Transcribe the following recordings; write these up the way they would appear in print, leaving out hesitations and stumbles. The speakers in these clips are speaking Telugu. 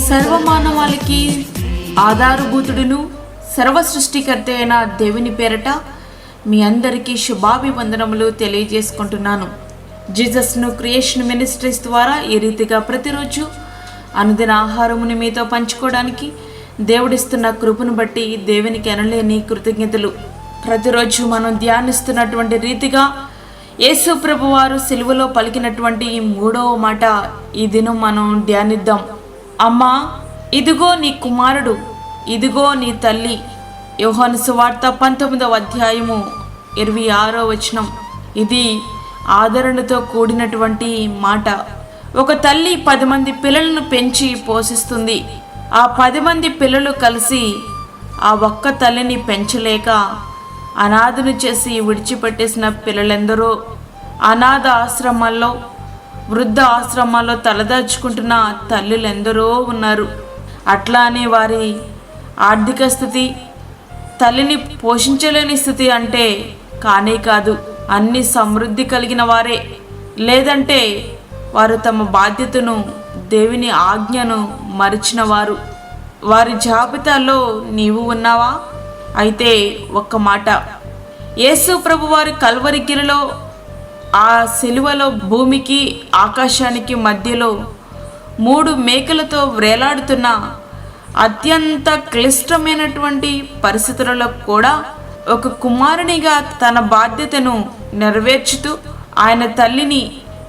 సర్వమానవాళికి ఆధారభూతుడును సర్వ సృష్టికర్త అయిన దేవుని పేరట మీ అందరికీ శుభాభివందనములు తెలియజేసుకుంటున్నాను. జీసస్ను క్రియేషన్ మినిస్ట్రీస్ ద్వారా ఈ రీతిగా ప్రతిరోజు అనుదిన ఆహారముని మీతో పంచుకోవడానికి దేవుడిస్తున్న కృపను బట్టి దేవునికి ఎనలేని కృతజ్ఞతలు. ప్రతిరోజు మనం ధ్యానిస్తున్నటువంటి రీతిగా యేసు ప్రభువారు సిలువలో పలికినటువంటి ఈ 3వ మాట ఈ దినం మనం ధ్యానిద్దాం. అమ్మా, ఇదిగో నీ కుమారుడు, ఇదిగో నీ తల్లి. యోహాను సువార్త 19వ అధ్యాయము 26వ వచనం. ఇది ఆదరణతో కూడినటువంటి మాట. ఒక తల్లి 10 మంది పిల్లలను పెంచి పోషిస్తుంది. ఆ 10 మంది పిల్లలు కలిసి ఆ ఒక్క తల్లిని పెంచలేక అనాథను చేసి విడిచిపెట్టేసిన పిల్లలెందరో అనాథ ఆశ్రమాల్లో, వృద్ధ ఆశ్రమాల్లో తలదాచుకుంటున్న తల్లులెందరో ఉన్నారు. అట్లా అని వారి ఆర్థిక స్థితి తల్లిని పోషించలేని స్థితి అంటే కానే కాదు. అన్ని సమృద్ధి కలిగిన వారే, లేదంటే వారు తమ బాధ్యతను, దేవుని ఆజ్ఞను మరిచిన వారు. వారి జాబితాలో నీవు ఉన్నావా? అయితే ఒక్క మాట, యేసు ప్రభువారి కల్వరిగిరిలో ఆ సిలువలో భూమికి ఆకాశానికి మధ్యలో 3 మేకలతో వ్రేలాడుతున్న అత్యంత క్లిష్టమైనటువంటి పరిస్థితులలో కూడా ఒక కుమారునిగా తన బాధ్యతను నెరవేర్చుతూ ఆయన తల్లిని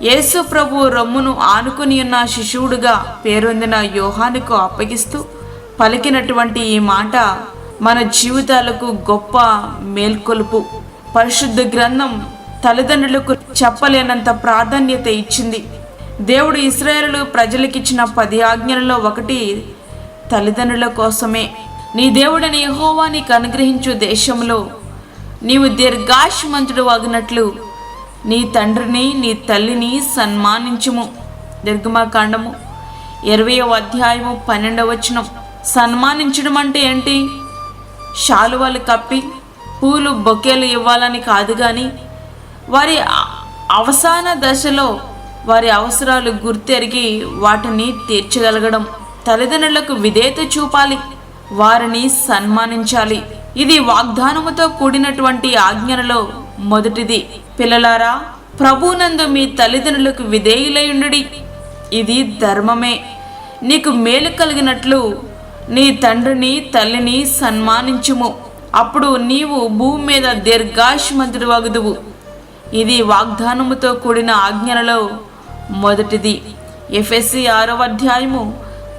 యేసు ప్రభు రొమ్మును ఆనుకుని ఉన్న శిశువుడుగా పేరొందిన యోహానుకు అప్పగిస్తూ పలికినటువంటి ఈ మాట మన జీవితాలకు గొప్ప మేల్కొలుపు. పరిశుద్ధ గ్రంథం తల్లిదండ్రులకు చెప్పలేనంత ప్రాధాన్యత ఇచ్చింది. దేవుడు ఇశ్రాయేలు ప్రజలకిచ్చిన 10 ఆజ్ఞలలో ఒకటి తల్లిదండ్రుల కోసమే. నీ దేవుడని యెహోవా నీకు అనుగ్రహించు దేశంలో నీవు దీర్ఘాయుష్మంతుడు అగినట్లు నీ తండ్రిని నీ తల్లిని సన్మానించుము. నిర్గమకాండము 20వ అధ్యాయము 12వ వచనం. సన్మానించడం అంటే ఏంటి? శాలువాలు కప్పి పూలు బొకేలు ఇవ్వాలని కాదు, కానీ వారి అవసాన దశలో వారి అవసరాలు గుర్తెరిగి వాటిని తీర్చగలగడం. తల్లిదండ్రులకు విధేయత చూపాలి, వారిని సన్మానించాలి. ఇది వాగ్దానముతో కూడినటువంటి ఆజ్ఞలలో మొదటిది. పిల్లలారా, ప్రభువునందు మీ తల్లిదండ్రులకు విధేయులయుండుడి, ఇది ధర్మమే. నీకు మేలు కలిగినట్లు నీ తండ్రిని తల్లిని సన్మానించుము, అప్పుడు నీవు భూమి మీద దీర్ఘాయుష్మంతుడు వగుదువు. ఇది వాగ్దానముతో కూడిన ఆజ్ఞలలో మొదటిది. ఎఫెసీ 6వ అధ్యాయము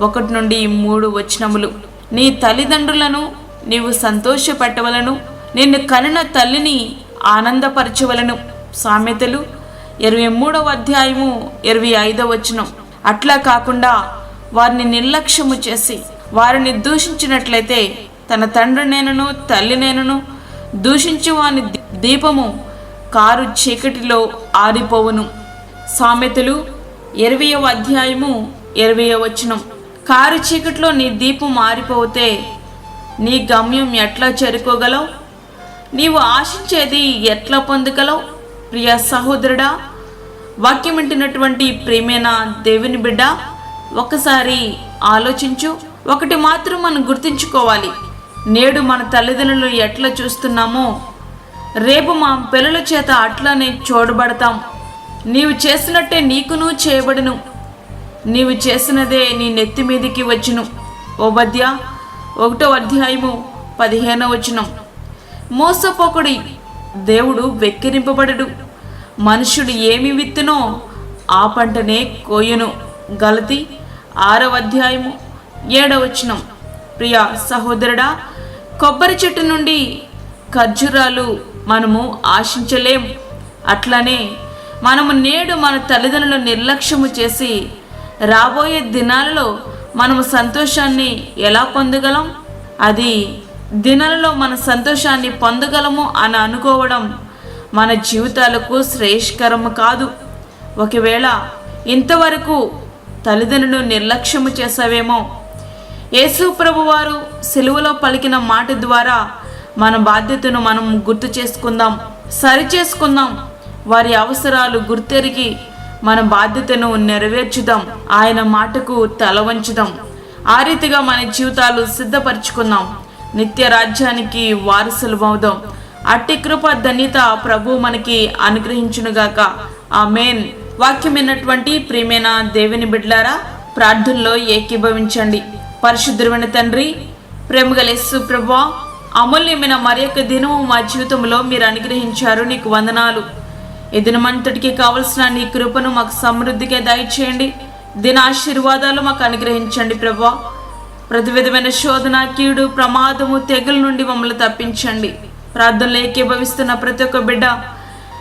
1 నుండి 3 వచనములు. నీ తల్లిదండ్రులను నీవు సంతోషపెట్టవలను, నిన్ను కనిన తల్లిని ఆనందపరచవలను. సామెతలు 23వ అధ్యాయము 25వ వచనం. అట్లా కాకుండా వారిని నిర్లక్ష్యము చేసి వారిని దూషించినట్లయితే తన తండ్రినేనను తల్లినేనను దూషించి వాని దీపము కారు చీకటిలో ఆరిపోవును. సామెతలు 20వ అధ్యాయము 20వ వచనం. కారు చీకటిలో నీ దీపం ఆరిపోతే నీ గమ్యం ఎట్లా చేరుకోగలవు? నీవు ఆశించేది ఎట్లా పొందగలవు? ప్రియ సహోదరుడా, వాక్యం వింటున్నటువంటి ప్రియమైన దేవుని బిడ్డ, ఒకసారి ఆలోచించు. ఒకటి మాత్రం మనం గుర్తుంచుకోవాలి, నేడు మన తల్లిదండ్రులు ఎట్లా చూస్తున్నామో రేపు మా పిల్లల చేత అట్లానే చూడబడతాం. నీవు చేసినట్టే నీకును చేయబడును, నీవు చేసినదే నీ నెత్తి మీదికి వచ్చును. ఓబద్య 1వ అధ్యాయము 15వ వచనం. మోసపోకుడి, దేవుడు వెక్కిరింపబడడు. మనుషుడు ఏమి విత్తునో ఆ పంటనే కోయును. గలతీ 6వ అధ్యాయము 7వ వచనం. ప్రియ సహోదరుడా, కొబ్బరి చెట్టు నుండి ఖర్జూరాలు మనము ఆశించలేం. అట్లనే మనము నేడు మన తల్లిదండ్రులను నిర్లక్ష్యము చేసి రాబోయే దినాలలో మనము సంతోషాన్ని ఎలా పొందగలం? అది దినాలలో మన సంతోషాన్ని పొందగలము అని అనుకోవడం మన జీవితాలకు శ్రేయస్కరము కాదు. ఒకవేళ ఇంతవరకు తల్లిదండ్రులను నిర్లక్ష్యము చేసావేమో, యేసు ప్రభువారు సిలువలో పలికిన మాట ద్వారా మన బాధ్యతను మనం గుర్తు చేసుకుందాం, సరి చేసుకుందాం. వారి అవసరాలు గుర్తెరిగి మన బాధ్యతను నెరవేర్చుదాం. ఆయన మాటకు తల వంచుదాం. ఆ రీతిగా మన జీవితాలు సిద్ధపరచుకుందాం. నిత్య రాజ్యానికి వారసులమవుదాం. అట్టి కృప ధన్యత ప్రభు మనకి అనుగ్రహించునుగాక. ఆమేన్. వాక్యం విన్నటువంటి ప్రియమైన దేవుని బిడ్డలారా, ప్రార్థనలో ఏకీభవించండి. పరిశుద్ధుడైన తండ్రి, ప్రేమగల యేసు ప్రభువా, అమూల్యమైన మరి యొక్క దినము మా జీవితంలో మీరు అనుగ్రహించారు. నీకు వందనాలు. ఈ దినమంతటికి కావలసిన నీ కృపను మాకు సమృద్ధిగా దయచేయండి. దిన ఆశీర్వాదాలు మాకు అనుగ్రహించండి ప్రభువా. ప్రతి విధమైన శోధన, కీడు, ప్రమాదము, తెగుల నుండి మమ్మల్ని తప్పించండి. ప్రార్థనలు ఏకీభవిస్తున్న ప్రతి ఒక్క బిడ్డ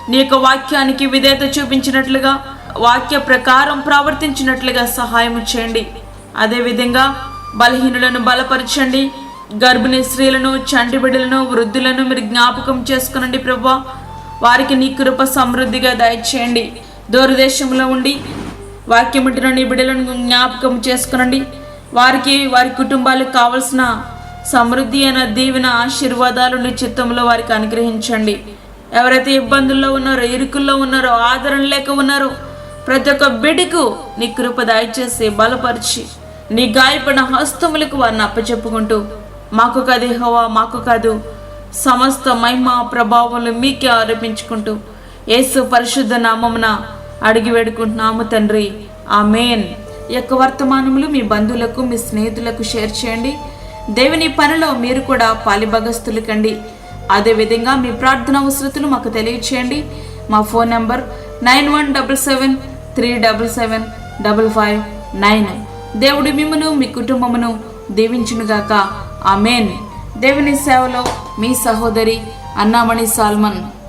నీ యొక్క వాక్యానికి విధేయత చూపించినట్లుగా, వాక్య ప్రకారం ప్రవర్తించినట్లుగా సహాయం చేయండి. అదేవిధంగా బలహీనులను బలపరచండి. గర్భిణీ స్త్రీలను, చంటి బిడ్డలను, వృద్ధులను మీరు జ్ఞాపకం చేసుకునండి ప్రభువా. వారికి నీ కృప సమృద్ధిగా దయచేయండి. దూరదేశంలో ఉండి వాక్యం వింటున్న నీ బిడ్డలను జ్ఞాపకం చేసుకునండి. వారికి, వారి కుటుంబాలకు కావలసిన సమృద్ధి అయిన దీవెన ఆశీర్వాదాలు నీ చిత్తంలో వారికి అనుగ్రహించండి. ఎవరైతే ఇబ్బందుల్లో ఉన్నారో, ఇరుకుల్లో ఉన్నారో, ఆదరణ లేక ఉన్నారో, ప్రతి ఒక్క బిడ్డకు నీ కృప దయచేసి బలపరిచి నీ గాయపడిన హస్తములకు వారిని అప్పచెప్పుకుంటూ, మాకు కాదు యెహోవా, మాకు కాదు, సమస్త మహిమ ప్రభావములు మీకే ఆరోపించుకుంటూ యేసు పరిశుద్ధ నామమున అడిగి వేడుకుంటున్నాము తండ్రి. ఆమేన్. ఈ యొక్క వర్తమానములు మీ బంధువులకు, మీ స్నేహితులకు షేర్ చేయండి. దేవుని పనిలో మీరు కూడా పాలిభాగస్తులు కండి. అదేవిధంగా మీ ప్రార్థన అవసరతలు మాకు తెలియచేయండి. మా ఫోన్ నంబర్ 9177377559. దేవుడి మిమ్మును, మీ కుటుంబమును దీవించునుగాక. ఆమేన్. దేవుని సేవలో మీ సహోదరి అన్నామణి సాల్మన్.